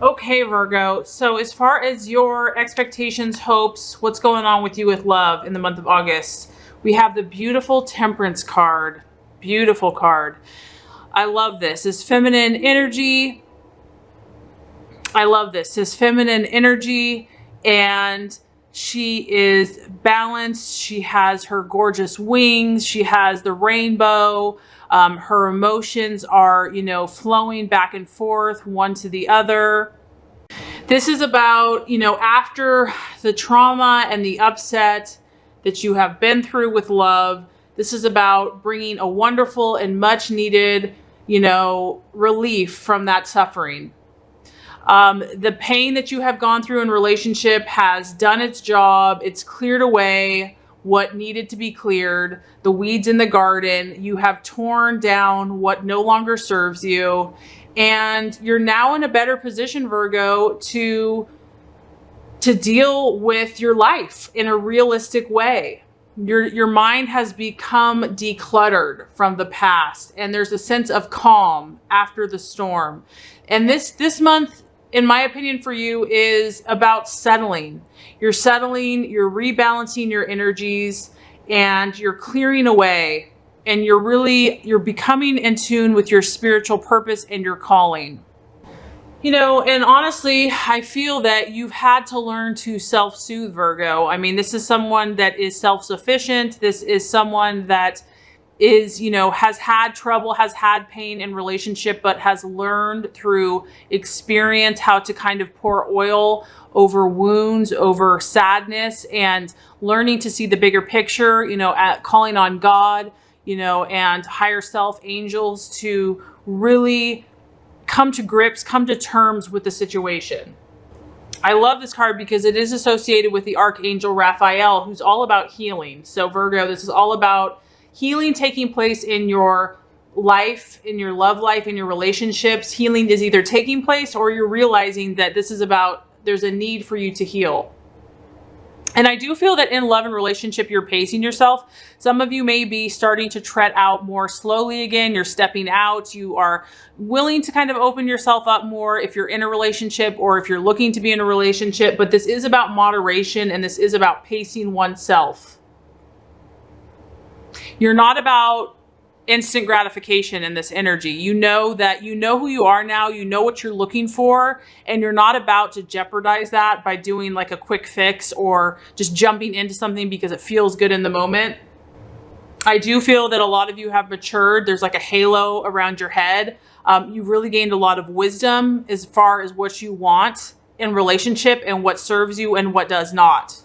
Okay, Virgo. So as far as your expectations, hopes, what's going on with you with love in the month of August? We have the beautiful Temperance card. Beautiful card. I love this. This feminine energy. I love this. This feminine energy, and she is balanced. She has her gorgeous wings. She has the rainbow. Her emotions are, flowing back and forth, one to the other. This is about, after the trauma and the upset that you have been through with love, this is about bringing a wonderful and much needed, relief from that suffering. The pain that you have gone through in relationship has done its job. It's cleared away what needed to be cleared, the weeds in the garden. You have torn down what no longer serves you. And you're now in a better position, Virgo, to deal with your life in a realistic way. Your mind has become decluttered from the past, and there's a sense of calm after the storm. And this month, in my opinion, for you is about settling. You're settling, you're rebalancing your energies, and you're clearing away, and you're becoming in tune with your spiritual purpose and your calling. And honestly, I feel that you've had to learn to self-soothe, Virgo. I mean, this is someone that is self-sufficient. This is someone that is, has had trouble, has had pain in relationship, but has learned through experience how to kind of pour oil over wounds, over sadness, and learning to see the bigger picture, calling on God, and higher self, angels, to really come to grips, come to terms with the situation. I love this card because it is associated with the Archangel Raphael, who's all about healing. So Virgo, this is all about healing taking place in your life, in your love life, in your relationships. Healing is either taking place or you're realizing that this is about, there's a need for you to heal. And I do feel that in love and relationship, you're pacing yourself. Some of you may be starting to tread out more slowly again. You're stepping out. You are willing to kind of open yourself up more if you're in a relationship or if you're looking to be in a relationship. But this is about moderation, and this is about pacing oneself. You're not about instant gratification in this energy. You know who you are now, you know what you're looking for, and you're not about to jeopardize that by doing like a quick fix or just jumping into something because it feels good in the moment. I do feel that a lot of you have matured. There's like a halo around your head. You've really gained a lot of wisdom as far as what you want in relationship and what serves you and what does not.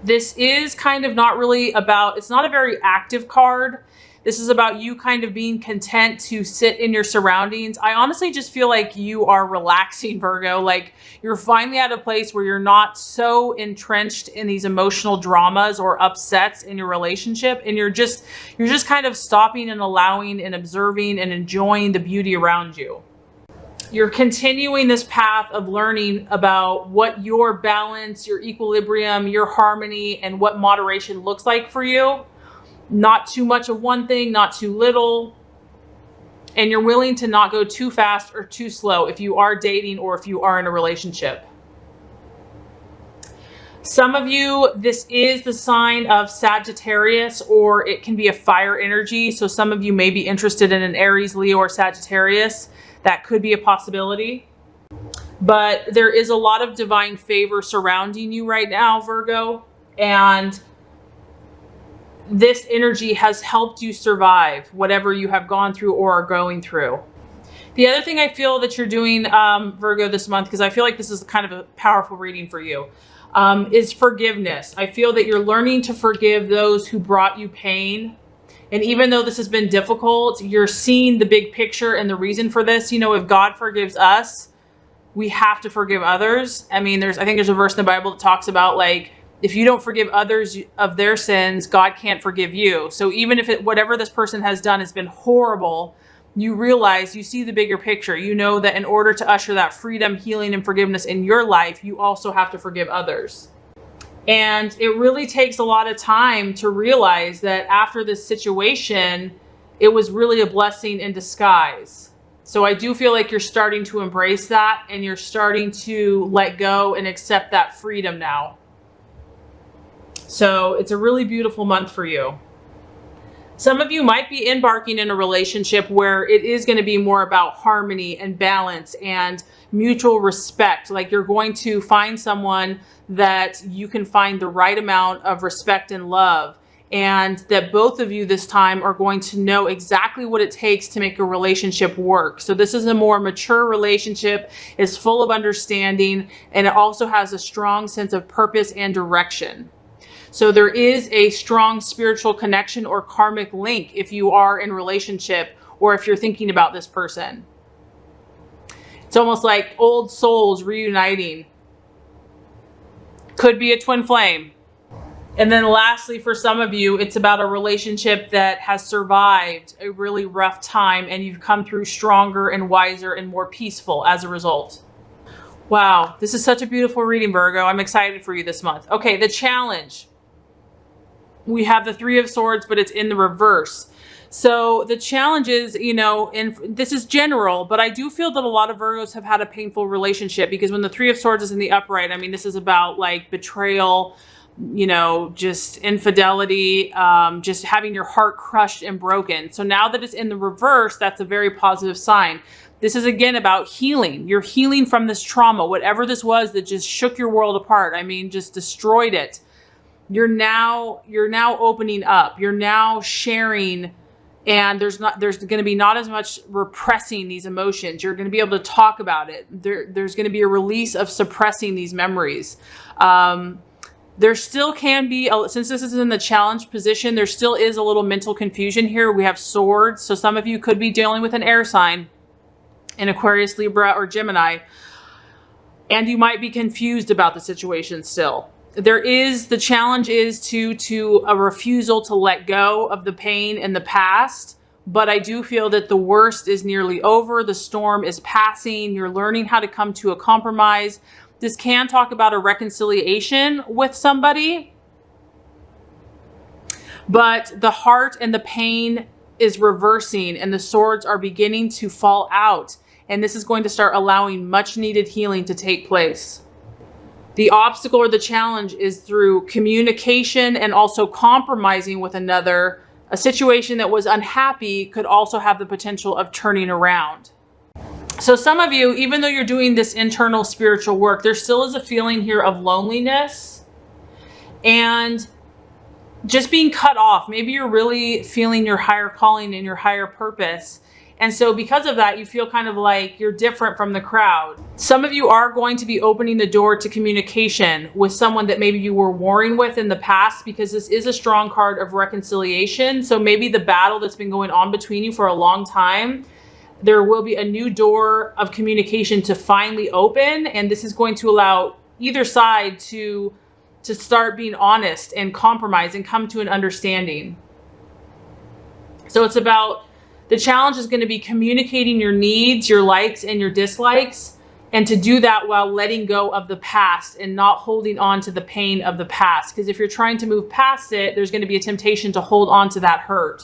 This is kind of not really about, it's not a very active card. This is about you kind of being content to sit in your surroundings. I honestly just feel like you are relaxing, Virgo. Like you're finally at a place where you're not so entrenched in these emotional dramas or upsets in your relationship. And you're just kind of stopping and allowing and observing and enjoying the beauty around you. You're continuing this path of learning about what your balance, your equilibrium, your harmony, and what moderation looks like for you. Not too much of one thing, not too little. And you're willing to not go too fast or too slow if you are dating or if you are in a relationship. Some of you, this is the sign of Sagittarius, or it can be a fire energy. So some of you may be interested in an Aries, Leo, or Sagittarius. That could be a possibility. But there is a lot of divine favor surrounding you right now, Virgo. And this energy has helped you survive whatever you have gone through or are going through. The other thing I feel that you're doing, Virgo, this month, because I feel like this is kind of a powerful reading for you, is forgiveness. I feel that you're learning to forgive those who brought you pain. And even though this has been difficult, you're seeing the big picture and the reason for this. If God forgives us, we have to forgive others. I mean, I think there's a verse in the Bible that talks about, like, if you don't forgive others of their sins, God can't forgive you. So even if whatever this person has done has been horrible, you realize, you see the bigger picture. You know that in order to usher that freedom, healing, and forgiveness in your life, you also have to forgive others. And it really takes a lot of time to realize that after this situation, it was really a blessing in disguise. So I do feel like you're starting to embrace that and you're starting to let go and accept that freedom now. So it's a really beautiful month for you. Some of you might be embarking in a relationship where it is going to be more about harmony and balance and mutual respect. Like you're going to find someone that you can find the right amount of respect and love, and that both of you this time are going to know exactly what it takes to make a relationship work. So this is a more mature relationship, it's full of understanding, and it also has a strong sense of purpose and direction. So there is a strong spiritual connection or karmic link if you are in a relationship or if you're thinking about this person. It's almost like old souls reuniting. Could be a twin flame. And then lastly, for some of you, it's about a relationship that has survived a really rough time and you've come through stronger and wiser and more peaceful as a result. Wow, this is such a beautiful reading, Virgo. I'm excited for you this month. Okay, the challenge. We have the Three of Swords, but it's in the reverse. So the challenge is, you know, and this is general, but I do feel that a lot of Virgos have had a painful relationship, because when the Three of Swords is in the upright, I mean, this is about like betrayal, you know, just infidelity, just having your heart crushed and broken. So now that it's in the reverse, that's a very positive sign. This is again about healing. You're healing from this trauma, whatever this was that just shook your world apart. I mean, just destroyed it. You're now opening up. You're now sharing, and there's going to be not as much repressing these emotions. You're going to be able to talk about it. There's going to be a release of suppressing these memories. There still can be, since this is in the challenge position, there still is a little mental confusion here. We have swords. So some of you could be dealing with an air sign, an Aquarius, Libra, or Gemini, and you might be confused about the situation still. The challenge is to a refusal to let go of the pain in the past. But I do feel that the worst is nearly over. The storm is passing. You're learning how to come to a compromise. This can talk about a reconciliation with somebody, but the heart and the pain is reversing and the swords are beginning to fall out. And this is going to start allowing much needed healing to take place. The obstacle or the challenge is through communication and also compromising with another. A situation that was unhappy could also have the potential of turning around. So some of you, even though you're doing this internal spiritual work, there still is a feeling here of loneliness and just being cut off. Maybe you're really feeling your higher calling and your higher purpose. And so because of that, you feel kind of like you're different from the crowd. Some of you are going to be opening the door to communication with someone that maybe you were warring with in the past, because this is a strong card of reconciliation. So maybe the battle that's been going on between you for a long time, there will be a new door of communication to finally open. And this is going to allow either side to start being honest and compromise and come to an understanding. So it's about, the challenge is going to be communicating your needs, your likes and your dislikes, and to do that while letting go of the past and not holding on to the pain of the past. Because if you're trying to move past it, there's going to be a temptation to hold on to that hurt.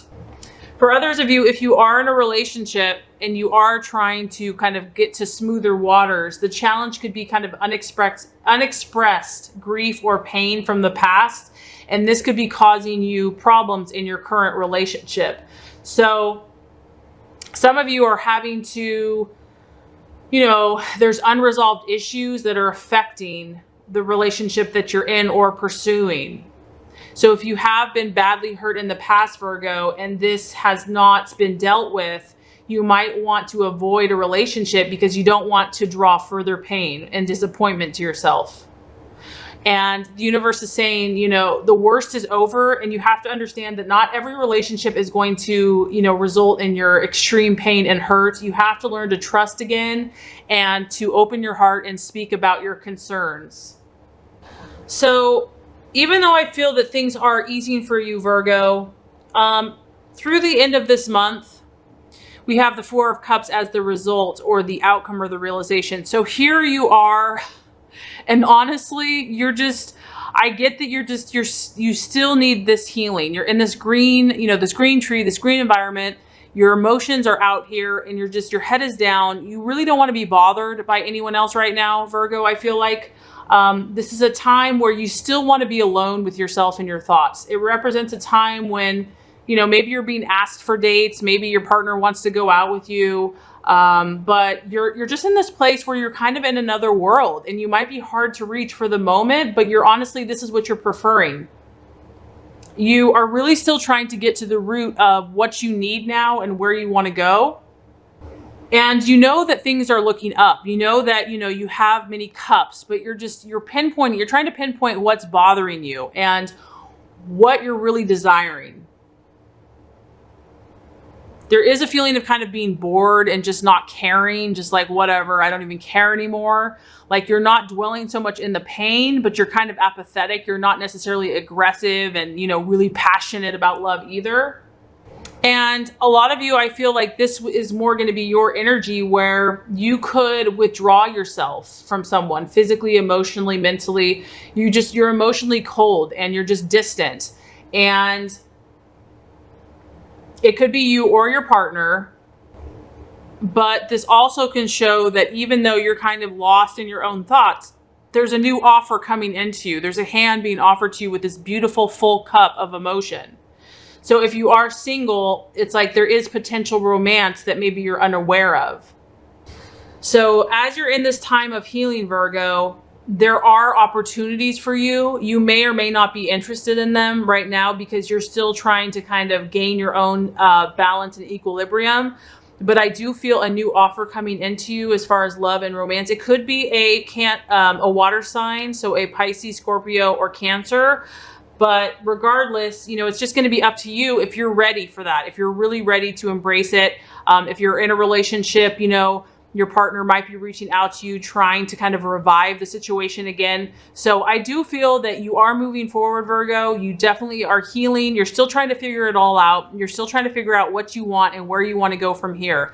For others of you, if you are in a relationship and you are trying to kind of get to smoother waters, the challenge could be kind of unexpressed grief or pain from the past. And this could be causing you problems in your current relationship. So some of you are having to, you know, there's unresolved issues that are affecting the relationship that you're in or pursuing. So if you have been badly hurt in the past, Virgo, and this has not been dealt with, you might want to avoid a relationship because you don't want to draw further pain and disappointment to yourself. And the universe is saying, you know, the worst is over, and you have to understand that not every relationship is going to, you know, result in your extreme pain and hurt. You have to learn to trust again and to open your heart and speak about your concerns. So even though I feel that things are easing for you, Virgo, through the end of this month, we have the Four of Cups as the result or the outcome or the realization. So here you are. And honestly, I get that you still need this healing. You're in this green, you know, this green tree, this green environment. Your emotions are out here and your head is down. You really don't want to be bothered by anyone else right now, Virgo. I feel like this is a time where you still want to be alone with yourself and your thoughts. It represents a time when, maybe you're being asked for dates. Maybe your partner wants to go out with you. But you're just in this place where you're kind of in another world, and you might be hard to reach for the moment, but this is what you're preferring. You are really still trying to get to the root of what you need now and where you want to go. And you know that things are looking up. You know that, you have many cups, but you're trying to pinpoint what's bothering you and what you're really desiring. There is a feeling of kind of being bored and just not caring, just like, whatever, I don't even care anymore. Like, you're not dwelling so much in the pain, but you're kind of apathetic. You're not necessarily aggressive and, really passionate about love either. And a lot of you, I feel like this is more going to be your energy where you could withdraw yourself from someone physically, emotionally, mentally. You're emotionally cold and you're just distant. And it could be you or your partner, but this also can show that even though you're kind of lost in your own thoughts, there's a new offer coming into you. There's a hand being offered to you with this beautiful full cup of emotion. So if you are single, it's like there is potential romance that maybe you're unaware of. So as you're in this time of healing, Virgo, there are opportunities for you. You may or may not be interested in them right now because you're still trying to kind of gain your own balance and equilibrium. But I do feel a new offer coming into you as far as love and romance. It could be a water sign, so a Pisces, Scorpio, or Cancer. But regardless, it's just going to be up to you if you're ready for that, if you're really ready to embrace it. If you're in a relationship, your partner might be reaching out to you, trying to kind of revive the situation again. So I do feel that you are moving forward, Virgo. You definitely are healing. You're still trying to figure it all out. You're still trying to figure out what you want and where you want to go from here.